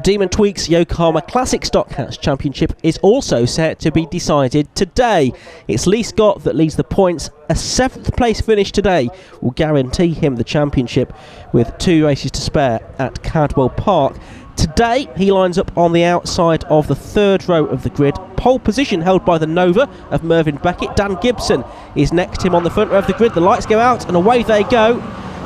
Demon Tweaks Yokohama Classic Stock Cats Championship is also set to be decided today. It's Lee Scott that leads the points. A 7th place finish today will guarantee him the championship with 2 races to spare at Cadwell Park. Today he lines up on the outside of the 3rd row of the grid. Pole position held by the Nova of Mervyn Beckett. Dan Gibson is next to him on the front row of the grid. The lights go out and away they go.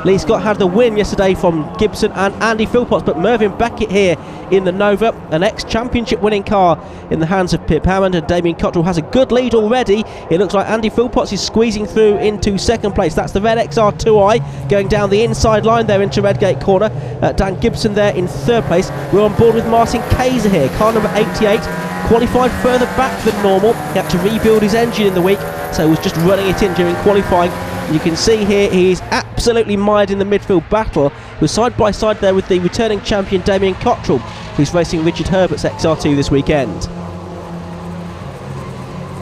Lee Scott had the win yesterday from Gibson and Andy Philpotts, but Mervyn Beckett here in the Nova, an ex-championship winning car in the hands of Pip Hammond, and Damien Cottrell has a good lead already. It looks like Andy Philpotts is squeezing through into 2nd place. That's the red XR2i going down the inside line there into Redgate Corner. Dan Gibson there in 3rd place. We're on board with Martin Kayser here, car number 88. Qualified further back than normal. He had to rebuild his engine in the week, so he was just running it in during qualifying. You can see here he is absolutely mired in the midfield battle. We're side by side there with the returning champion Damien Cottrell, who's racing Richard Herbert's XR2 this weekend.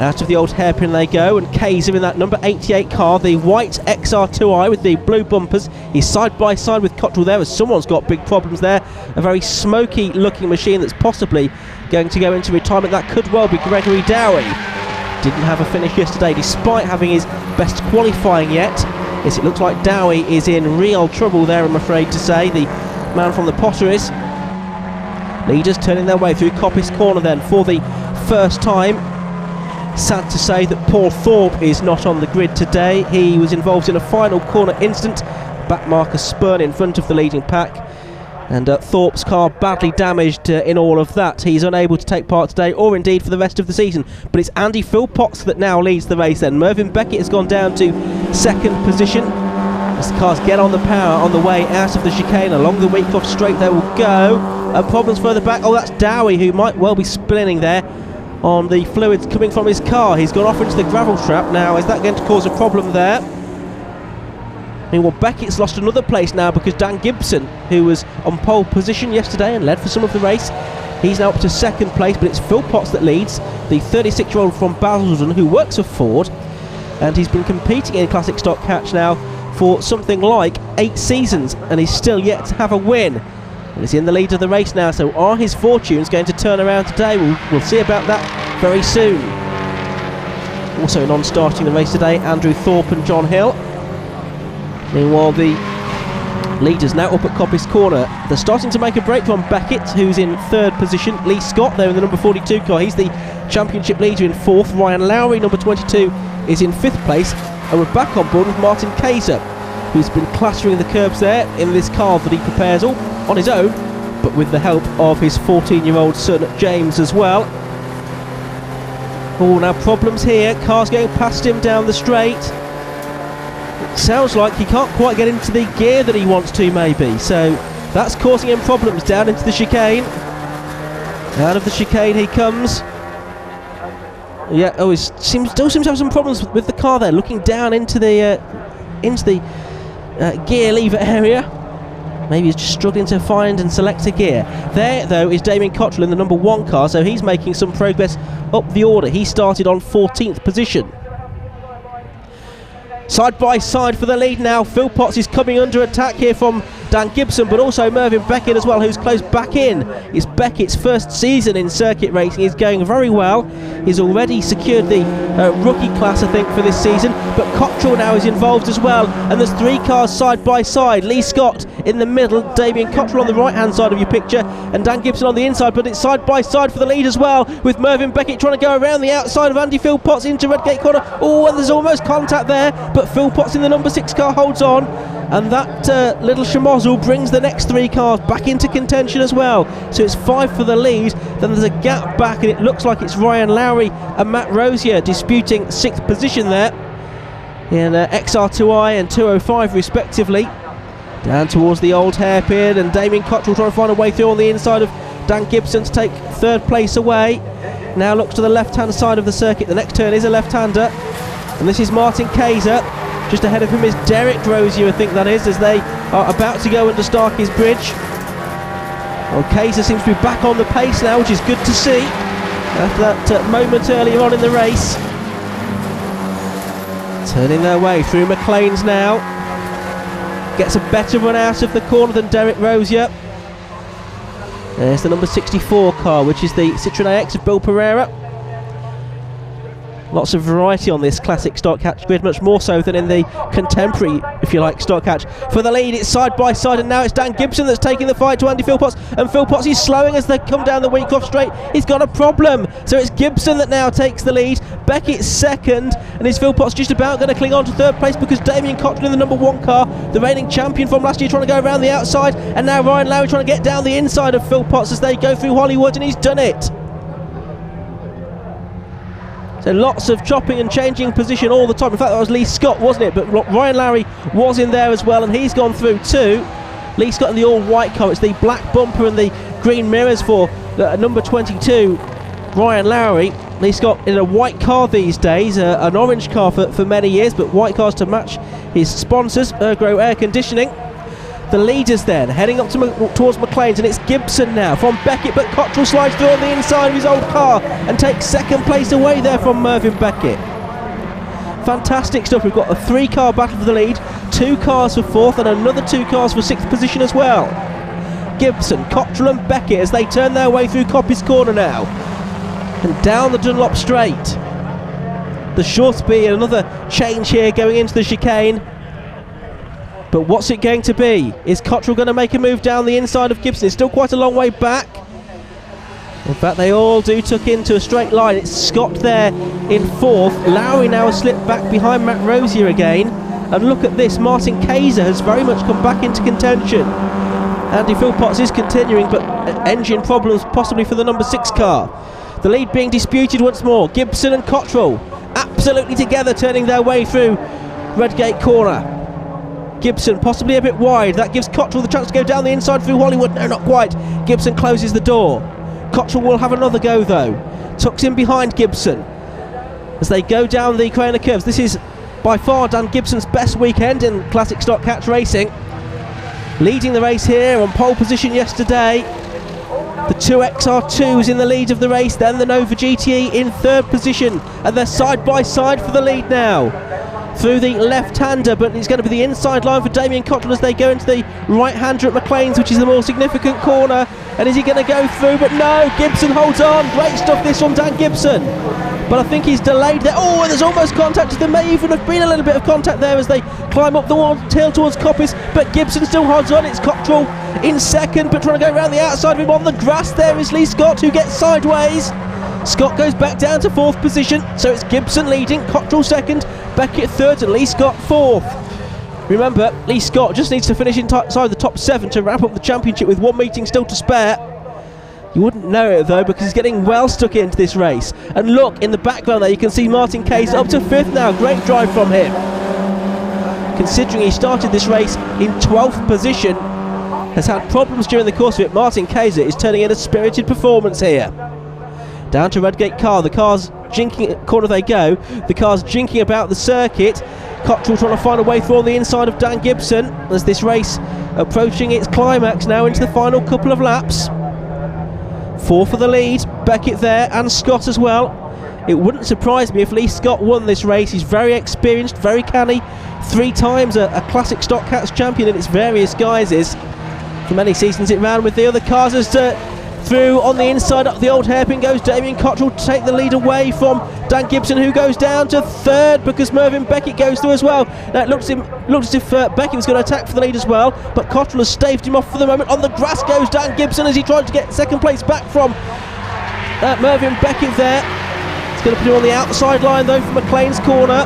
Out of the old hairpin they go, and Kayser in that number 88 car, the white XR2i with the blue bumpers. He's side by side with Cottrell there, as someone's got big problems there. A very smoky looking machine that's possibly going to go into retirement. That could well be Gregory Dowie. Didn't have a finish yesterday despite having his best qualifying yet. Yes, it looks like Dowie is in real trouble there, I'm afraid to say. The man from the Potteries. Leaders turning their way through Coppice Corner then for the first time. Sad to say that Paul Thorpe is not on the grid today. He was involved in a final corner incident. Back marker spun in front of the leading pack. And Thorpe's car badly damaged in all of that. He's unable to take part today, or indeed for the rest of the season. But it's Andy Philpotts that now leads the race then. Mervyn Beckett has gone down to 2nd position as the cars get on the power on the way out of the chicane. Along the Wheatcroft straight they will go. Problems further back. Oh, that's Dowie, who might well be spinning there on the fluids coming from his car. He's gone off into the gravel trap now. Is that going to cause a problem there? Meanwhile, Beckett's lost another place now because Dan Gibson, who was on pole position yesterday and led for some of the race, he's now up to 2nd place, but it's Philpotts that leads, the 36-year-old from Basildon who works for Ford, and he's been competing in Classic Stock Catch now for something like 8 seasons, and he's still yet to have a win. And he's in the lead of the race now, so are his fortunes going to turn around today? We'll see about that very soon. Also non-starting the race today, Andrew Thorpe and John Hill. Meanwhile, the leaders now up at Coppice Corner. They're starting to make a break from Beckett, who's in 3rd position. Lee Scott there in the number 42 car. He's the championship leader in 4th. Ryan Lowry, number 22, is in 5th place. And we're back on board with Martin Kayser, who's been clattering the curbs there in this car that he prepares all on his own, but with the help of his 14-year-old son James as well. Oh, now problems here. Cars going past him down the straight. Sounds like he can't quite get into the gear that he wants to, maybe, so that's causing him problems down into the chicane. Out of the chicane he comes. Yeah, oh, he still seems to have some problems with the car there, looking down into the gear lever area. Maybe he's just struggling to find and select a gear. There, though, is Damien Cottrell in the number 1 car, so he's making some progress up the order. He started on 14th position. Side by side for the lead now. Philpotts is coming under attack here from Dan Gibson, but also Mervyn Beckett as well, who's close back in. It's Beckett's first season in circuit racing. He's going very well. He's already secured the rookie class, I think, for this season, but Cottrell now is involved as well, and there's 3 cars side by side. Lee Scott in the middle, Damien Cottrell on the right hand side of your picture, and Dan Gibson on the inside, but it's side by side for the lead as well, with Mervyn Beckett trying to go around the outside of Andy Philpotts into Redgate Corner. Oh, and there's almost contact there, but Philpotts in the number 6 car holds on, and that little schmozzle brings the next 3 cars back into contention as well. So it's 5 for the lead. Then there's a gap back, and it looks like it's Ryan Lowry and Matt Rosier disputing 6th position there in XR2i and 205 respectively. Down towards the old hairpin, and Damien Cottrell trying to find a way through on the inside of Dan Gibson to take 3rd place away. Now looks to the left-hand side of the circuit. The next turn is a left-hander, and this is Martin Kayser. Just ahead of him is Derek Rosier, I think that is, as they are about to go under Starkey's Bridge. Well, Kayser seems to be back on the pace now, which is good to see after that moment earlier on in the race. Turning their way through McLean's now. Gets a better run out of the corner than Derek Rosier. There's the number 64 car, which is the Citroen AX of Bill Pereira. Lots of variety on this classic stock catch grid, much more so than in the contemporary, if you like, stock catch. For the lead, it's side by side, and now it's Dan Gibson that's taking the fight to Andy Philpotts, and Philpotts is slowing as they come down the Wheatcroft straight. He's got a problem, so it's Gibson that now takes the lead. Beckett's second, and is Philpotts just about going to cling on to third place, because Damien Cottrell in the number 1 car, the reigning champion from last year, trying to go around the outside, and now Ryan Lowry trying to get down the inside of Philpotts as they go through Hollywood, and he's done it. So lots of chopping and changing position all the time. In fact, that was Lee Scott, wasn't it? But Ryan Lowry was in there as well, and he's gone through too. Lee Scott in the all-white car. It's the black bumper and the green mirrors for number 22, Ryan Lowry. Lee Scott in a white car these days, an orange car for many years, but white cars to match his sponsors, Ergro Air Conditioning. The leaders then, heading up towards McLean's, and it's Gibson now from Beckett, but Cottrell slides through on the inside of his old car and takes second place away there from Mervyn Beckett. Fantastic stuff. We've got a 3-car battle for the lead, 2 cars for 4th, and another 2 cars for 6th position as well. Gibson, Cottrell and Beckett as they turn their way through Coppice Corner now, and down the Dunlop Straight. There should be another change here going into the chicane. But what's it going to be? Is Cottrell going to make a move down the inside of Gibson? It's still quite a long way back. In fact, they all do tuck into a straight line. It's Scott there in 4th. Lowry now has slipped back behind Matt Rosier again. And look at this, Martin Kayser has very much come back into contention. Andy Philpotts is continuing, but engine problems possibly for the number 6 car. The lead being disputed once more. Gibson and Cottrell absolutely together, turning their way through Redgate Corner. Gibson possibly a bit wide. That gives Cottrell the chance to go down the inside through Hollywood. No, not quite. Gibson closes the door. Cottrell will have another go though. Tucks in behind Gibson as they go down the Craner curves. This is by far Dan Gibson's best weekend in classic stock catch racing. Leading the race here on pole position yesterday. The 2 XR2s in the lead of the race, then the Nova GTE in 3rd position, and they're side by side for the lead now. Through the left-hander, but it's going to be the inside line for Damien Cottrell as they go into the right-hander at McLean's, which is the more significant corner. And is he going to go through? But no, Gibson holds on. Great stuff this from Dan Gibson. But I think he's delayed there. Oh, and there's almost contact. There may even have been a little bit of contact there as they climb up the hill towards Coppice, but Gibson still holds on. It's Cottrell in 2nd, but trying to go around the outside of him on the grass. There is Lee Scott, who gets sideways. Scott goes back down to 4th position, so it's Gibson leading, Cottrell 2nd, Beckett 3rd, and Lee Scott 4th. Remember, Lee Scott just needs to finish inside the top 7 to wrap up the championship with 1 meeting still to spare. You wouldn't know it though, because he's getting well stuck into this race. And look, in the background there you can see Martin Kayser up to 5th now. Great drive from him, considering he started this race in 12th position. Has had problems during the course of it. Martin Kayser is turning in a spirited performance here. Down to Redgate car, the car's jinking, corner they go, the car's jinking about the circuit. Cottrell trying to find a way through on the inside of Dan Gibson as this race approaching its climax now into the final couple of laps. 4 for the lead, Beckett there and Scott as well. It wouldn't surprise me if Lee Scott won this race. He's very experienced, very canny, 3 times a classic stock catch champion in its various guises. For many seasons it ran with the other cars as through on the inside up the old hairpin goes Damien Cottrell to take the lead away from Dan Gibson, who goes down to 3rd because Mervyn Beckett goes through as well. Now it looks as if Beckett was going to attack for the lead as well, but Cottrell has staved him off for the moment. On the grass goes Dan Gibson as he tried to get 2nd place back from Mervyn Beckett there. It's going to put him on the outside line though for McLean's corner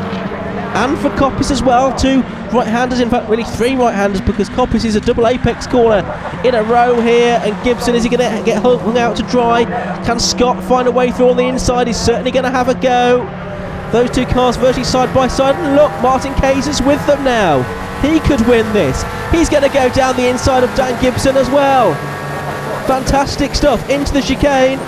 and for Coppice as well. 2 right-handers, in fact really 3 right-handers, because Coppice is a double apex corner in a row here. And Gibson, is he going to get hung out to dry? Can Scott find a way through on the inside? He's certainly going to have a go. Those 2 cars virtually side by side, and look, Martin Kayser's with them now. He could win this. He's going to go down the inside of Dan Gibson as well. Fantastic stuff into the chicane.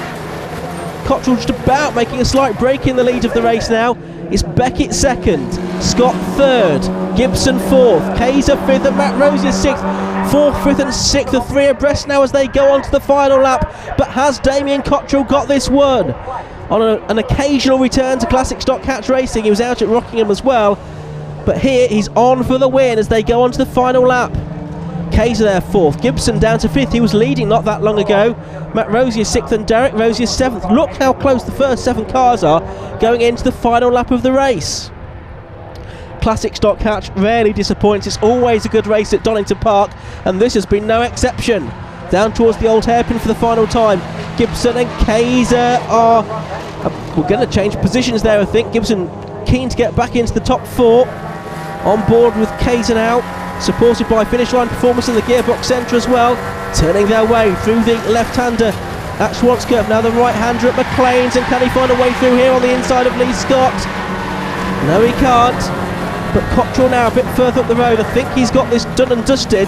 Cottrell just about making a slight break in the lead of the race now. It's Beckett 2nd, Scott 3rd, Gibson 4th, Kayser 5th, and Matt Rosier 6th. 4th, 5th and 6th, the 3 abreast now as they go on to the final lap. But has Damien Cottrell got this one? On an occasional return to classic stock catch racing, he was out at Rockingham as well, but here he's on for the win as they go on to the final lap. Kayser there 4th, Gibson down to 5th. He was leading not that long ago. Matt Rosier 6th and Derek Rosier 7th. Look how close the first 7 cars are going into the final lap of the race. Classic Stock Hatch rarely disappoints. It's always a good race at Donington Park, and this has been no exception. Down towards the old hairpin for the final time. Gibson and Kayser are we're going to change positions there, I think. Gibson keen to get back into the top 4. On board with Kayser now, supported by finish line performance in the gearbox centre as well, turning their way through the left-hander at Schwarzkopf. Now the right-hander at McLean's, and can he find a way through here on the inside of Lee Scott? No, he can't. But Cottrell now a bit further up the road. I think he's got this done and dusted.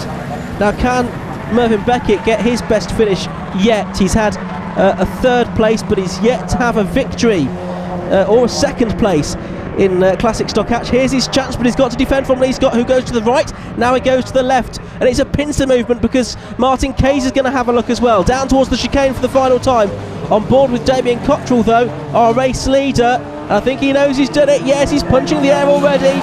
Now can Mervyn Beckett get his best finish yet? He's had a 3rd place, but he's yet to have a victory or a 2nd place in Classic Stock Hatch. Here's his chance, but he's got to defend from Lee Scott, who goes to the right. Now he goes to the left, and it's a pincer movement because Martin Kayser is going to have a look as well. Down towards the chicane for the final time. On board with Damien Cottrell, though, our race leader. I think he knows he's done it. Yes, he's punching the air already.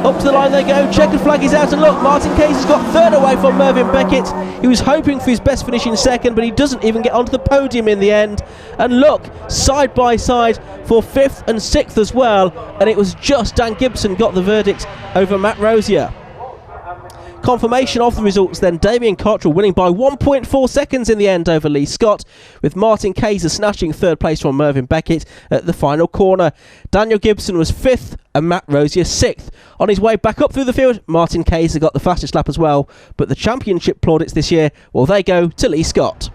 Up to the line they go. Checkered flag is out, and look, Martin Kayser's got 3rd away from Mervyn Beckett. He was hoping for his best finish in 2nd, but he doesn't even get onto the podium in the end. And look, side by side for 5th and 6th as well, and it was just Dan Gibson got the verdict over Matt Rosier. Confirmation of the results then, Damien Cottrell winning by 1.4 seconds in the end over Lee Scott, with Martin Kayser snatching 3rd place from Mervyn Beckett at the final corner. Daniel Gibson was 5th and Matt Rosier 6th. On his way back up through the field, Martin Kayser got the fastest lap as well, but the championship plaudits this year, well, they go to Lee Scott.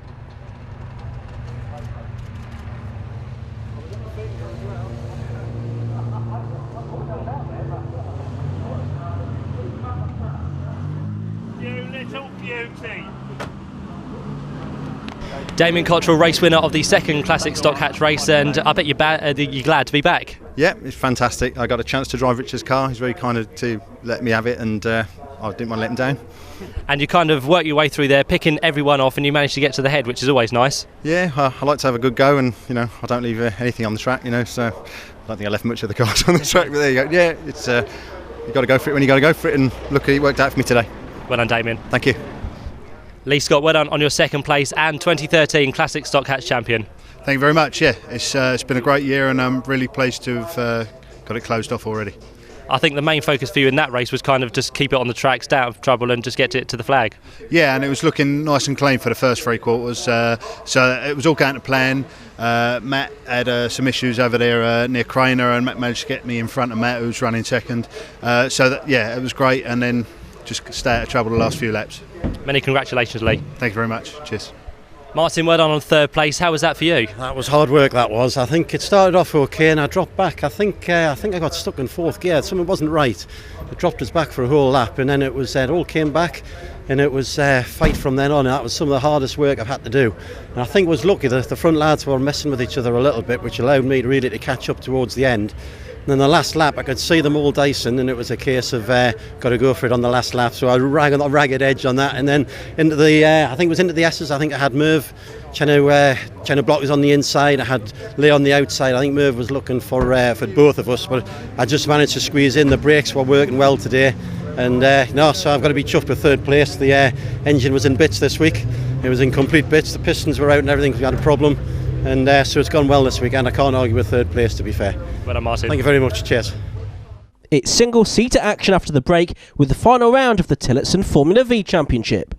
Damien Cottrell, race winner of the 2nd Classic Stock Hatch race, and I bet you're glad to be back. Yeah, it's fantastic. I got a chance to drive Richard's car. He's very kind of to let me have it, and I didn't want to let him down. And you kind of work your way through there, picking everyone off, and you managed to get to the head, which is always nice. Yeah, I like to have a good go, and I don't leave anything on the track, so I don't think I left much of the cars on the track, but there you go. Yeah, it's you got to go for it when you got to go for it, and look, it worked out for me today. Well done, Damien. Thank you. Lee Scott, well done on your 2nd place and 2013 Classic Stock Hatch champion. Thank you very much. Yeah, it's been a great year, and I'm really pleased to have got it closed off already. I think the main focus for you in that race was kind of just keep it on the track, stay out of trouble, and just get it to the flag. Yeah, and it was looking nice and clean for the first 3 quarters, so it was all going to plan. Matt had some issues over there near Craner, and Matt managed to get me in front of Matt, who was running 2nd. It was great, and then just stay out of trouble the last few laps. Many congratulations, Lee. Thank you very much. Cheers. Martin, well done on 3rd place. How was that for you? That was hard work, that was. I think it started off okay and I dropped back. I think I got stuck in 4th gear. Something wasn't right. It dropped us back for a whole lap, and then it was it all came back, and it was fight from then on. And that was some of the hardest work I've had to do. And I think it was lucky that the front lads were messing with each other a little bit, which allowed me really to catch up towards the end. And then the last lap, I could see them all dicing, and it was a case of got to go for it on the last lap. So I ran a ragged edge on that, and then into the I think it was into the S's. I think I had Merv trying to block us on the inside. I had Lee on the outside. I think Merv was looking for both of us, but I just managed to squeeze in. The brakes were working well today, and so I've got to be chuffed with 3rd place. The engine was in bits this week. It was in complete bits. The pistons were out and everything. We had a problem. And so it's gone well this weekend. I can't argue with 3rd place, to be fair. Well done, Martin. Thank you very much. Cheers. It's single-seater action after the break with the final round of the Tillotson Formula V Championship.